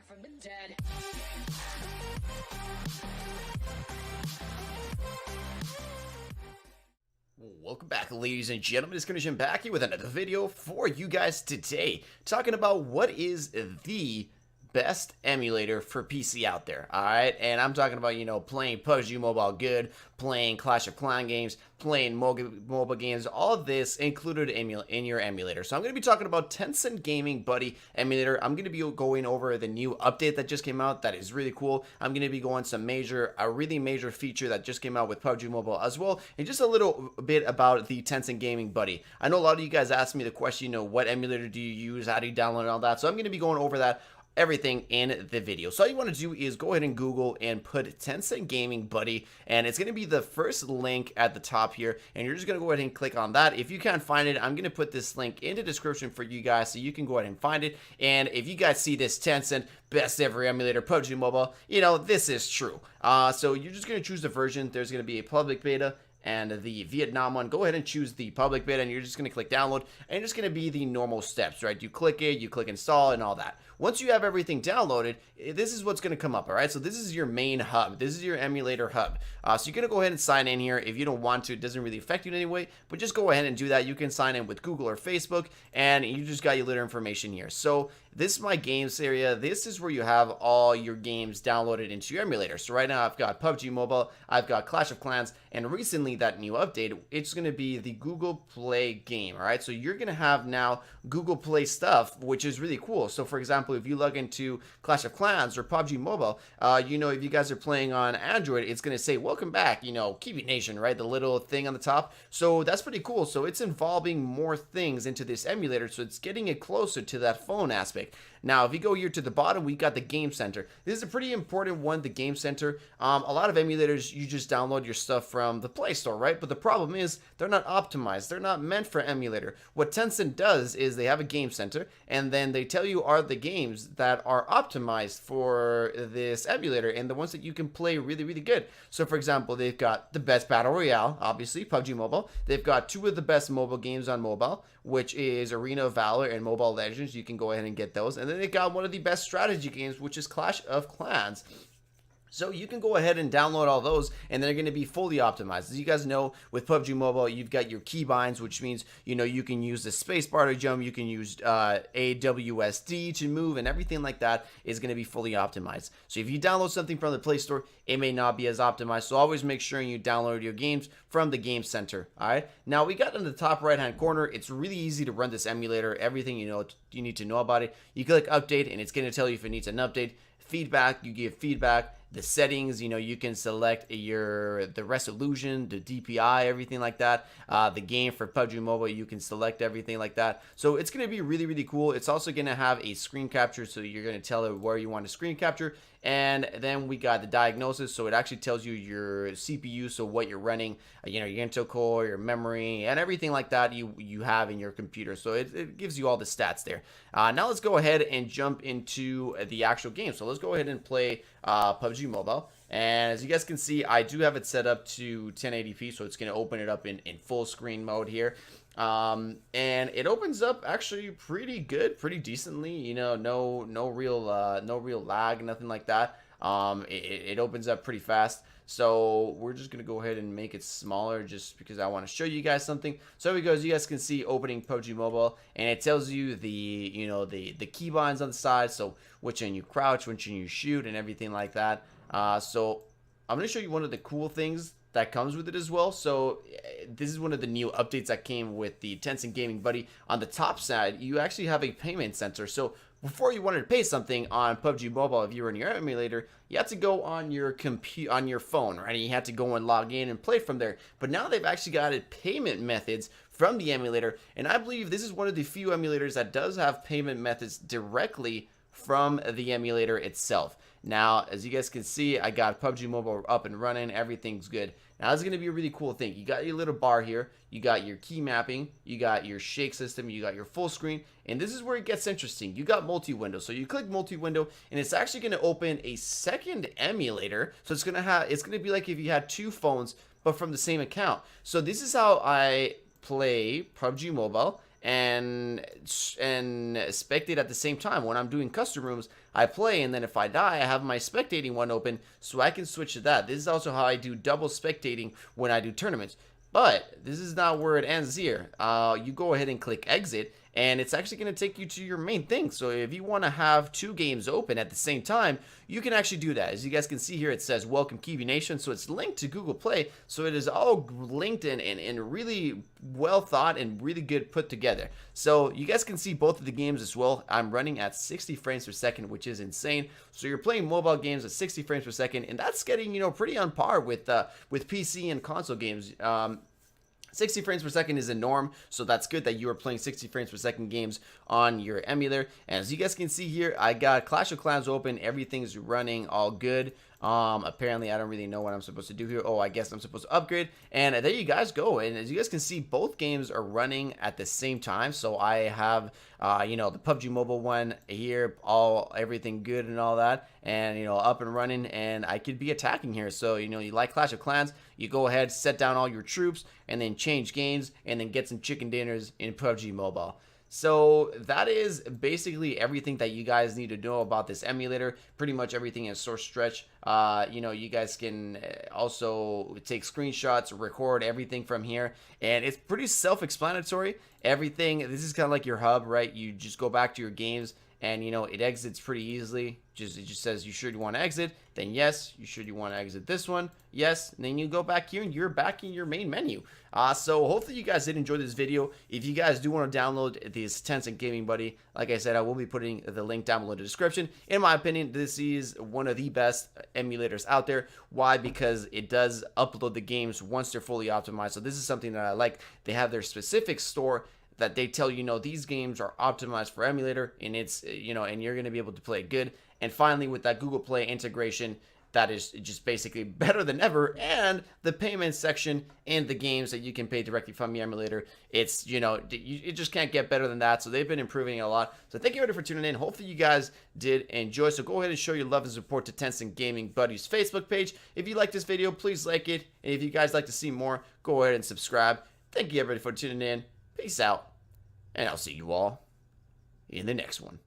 from the dead. Welcome back, ladies and gentlemen. It's Jim back here with another video for you guys today, talking about what is the best emulator for PC out there. Alright, and I'm talking about, playing PUBG Mobile good, playing Clash of Clans games, playing mobile games, all of this included in your emulator. So I'm going to be talking about Tencent Gaming Buddy emulator. I'm going to be going over the new update that just came out that is really cool. I'm going to be going a really major feature that just came out with PUBG Mobile as well, and just a little bit about the Tencent Gaming Buddy. I know a lot of you guys asked me the question, what emulator do you use, how do you download and all that, so I'm going to be going over that everything in the video. So all you want to do is go ahead and Google and put Tencent Gaming Buddy, and it's going to be the first link at the top here, and you're just going to go ahead and click on that. If you can't find it, I'm going to put this link in the description for you guys so you can go ahead and find it. And if you guys see this Tencent best ever emulator PUBG Mobile, this is true. So you're just going to choose the version. There's going to be a public beta and the Vietnam one. Go ahead and choose the public beta, and you're just going to click download, and it's going to be the normal steps, right? You click it, you click install, and all that. Once you have everything downloaded, this is what's going to come up, all right? So this is your main hub. This is your emulator hub. So you're going to go ahead and sign in here. If you don't want to, it doesn't really affect you in any way, but just go ahead and do that. You can sign in with Google or Facebook, and you just got your little information here. So this is my games area. This is where you have all your games downloaded into your emulator. So right now I've got PUBG Mobile, I've got Clash of Clans, and recently that new update, it's going to be the Google Play game, all right? So you're going to have now Google Play stuff, which is really cool. So for example, if you log into Clash of Clans or PUBG Mobile, if you guys are playing on Android, it's going to say, welcome back, Kiwi Nation, right? The little thing on the top. So that's pretty cool. So it's involving more things into this emulator, so it's getting it closer to that phone aspect. Now, if you go here to the bottom, we got the Game Center. This is a pretty important one, the Game Center. A lot of emulators, you just download your stuff from the Play Store, right? But the problem is they're not optimized. They're not meant for emulator. What Tencent does is they have a Game Center, and then they tell you are the games that are optimized for this emulator and the ones that you can play really, really good. So, for example, they've got the best Battle Royale, obviously, PUBG Mobile. They've got two of the best mobile games on mobile, which is Arena of Valor and Mobile Legends. You can go ahead and get those. And then they got one of the best strategy games, which is Clash of Clans. So you can go ahead and download all those, and they're going to be fully optimized. As you guys know, with PUBG Mobile, you've got your keybinds, which means, you can use the spacebar to jump, you can use AWSD to move, and everything like that is going to be fully optimized. So if you download something from the Play Store, it may not be as optimized. So always make sure you download your games from the Game Center. All right. Now we got in the top right-hand corner. It's really easy to run this emulator. Everything you need to know about it. You click update, and it's going to tell you if it needs an update. Feedback, you give feedback. The settings, you can select the resolution, the DPI, everything like that. The game for PUBG Mobile, you can select everything like that. So it's going to be really, really cool. It's also going to have a screen capture, so you're going to tell it where you want to screen capture. And then we got the diagnosis, so it actually tells you your CPU, so what you're running, your Intel core, your memory, and everything like that you have in your computer. So it gives you all the stats there. Now let's go ahead and jump into the actual game. So let's go ahead and play PUBG Mobile. And as you guys can see, I do have it set up to 1080p, so it's going to open it up in full screen mode here. And it opens up actually pretty good, pretty decently. No real lag, nothing like that. It opens up pretty fast. So we're just gonna go ahead and make it smaller just because I want to show you guys something. So here we go. As you guys can see, opening PUBG Mobile, and it tells you the keybinds on the side. So which one you crouch, which one you shoot, and everything like that. So I'm gonna show you one of the cool things that comes with it as well. So this is one of the new updates that came with the Tencent Gaming Buddy. On the top side, you actually have a payment center. So before you wanted to pay something on PUBG Mobile, if you were in your emulator, you had to go on your phone, right? And you had to go and log in and play from there. But now they've actually got payment methods from the emulator, and I believe this is one of the few emulators that does have payment methods directly from the emulator itself. Now, as you guys can see, I got PUBG Mobile up and running. Everything's good. Now, this is going to be a really cool thing. You got your little bar here. You got your key mapping. You got your shake system. You got your full screen. And this is where it gets interesting. You got multi-window. So you click multi-window, and it's actually going to open a second emulator. So it's going to be like if you had two phones, but from the same account. So this is how I play PUBG Mobile and spectate at the same time. When I'm doing custom rooms, I play, and then if I die, I have my spectating one open, so I can switch to that. This is also how I do double spectating when I do tournaments. But this is not where it ends here. You go ahead and click exit, and it's actually going to take you to your main thing. So if you want to have 2 games open at the same time, you can actually do that. As you guys can see here, it says Welcome Kiwi Nation. So it's linked to Google Play. So it is all linked and really well thought and really good put together. So you guys can see both of the games as well. I'm running at 60 frames per second, which is insane. So you're playing mobile games at 60 frames per second, and that's getting, you know, pretty on par with PC and console games. 60 frames per second is a norm, so that's good that you are playing 60 frames per second games on your emulator. And as you guys can see here, I got Clash of Clans open. Everything's running all good. Apparently I don't really know what I'm supposed to do here. Oh, I guess I'm supposed to upgrade, and there you guys go. And as you guys can see, both games are running at the same time. So I have you know, the PUBG Mobile one here, everything good and all that, and you know, up and running, and I could be attacking here. So you know, you like Clash of Clans, you go ahead, set down all your troops, and then change games, and then get some chicken dinners in PUBG Mobile. So that is basically everything that you guys need to know about this emulator. Pretty much everything is source stretch. You know, you guys can also take screenshots, record everything from here, and it's pretty self-explanatory. Everything, this is kind of like your hub, right? You just go back to your games, and you know, it exits pretty easily. It just says, you sure you want to exit? Then yes. You sure you want to exit this one? Yes. And then you go back here, and you're back in your main menu. So hopefully you guys did enjoy this video. If you guys do want to download this Tencent Gaming Buddy, like I said, I will be putting the link down below in the description. In my opinion, this is one of the best emulators out there. Why? Because it does upload the games once they're fully optimized. So this is something that I like. They have their specific store that they tell you, know, these games are optimized for emulator, and it's, you know, and you're going to be able to play good. And finally, with that Google Play integration, that is just basically better than ever. And the payment section and the games that you can pay directly from your emulator, it's, you know, you just can't get better than that. So they've been improving a lot. So thank you everybody for tuning in. Hopefully you guys did enjoy. So go ahead and show your love and support to Tencent Gaming Buddy's Facebook page. If you like this video, please like it. And if you guys like to see more, go ahead and subscribe. Thank you everybody for tuning in. Peace out. And I'll see you all in the next one.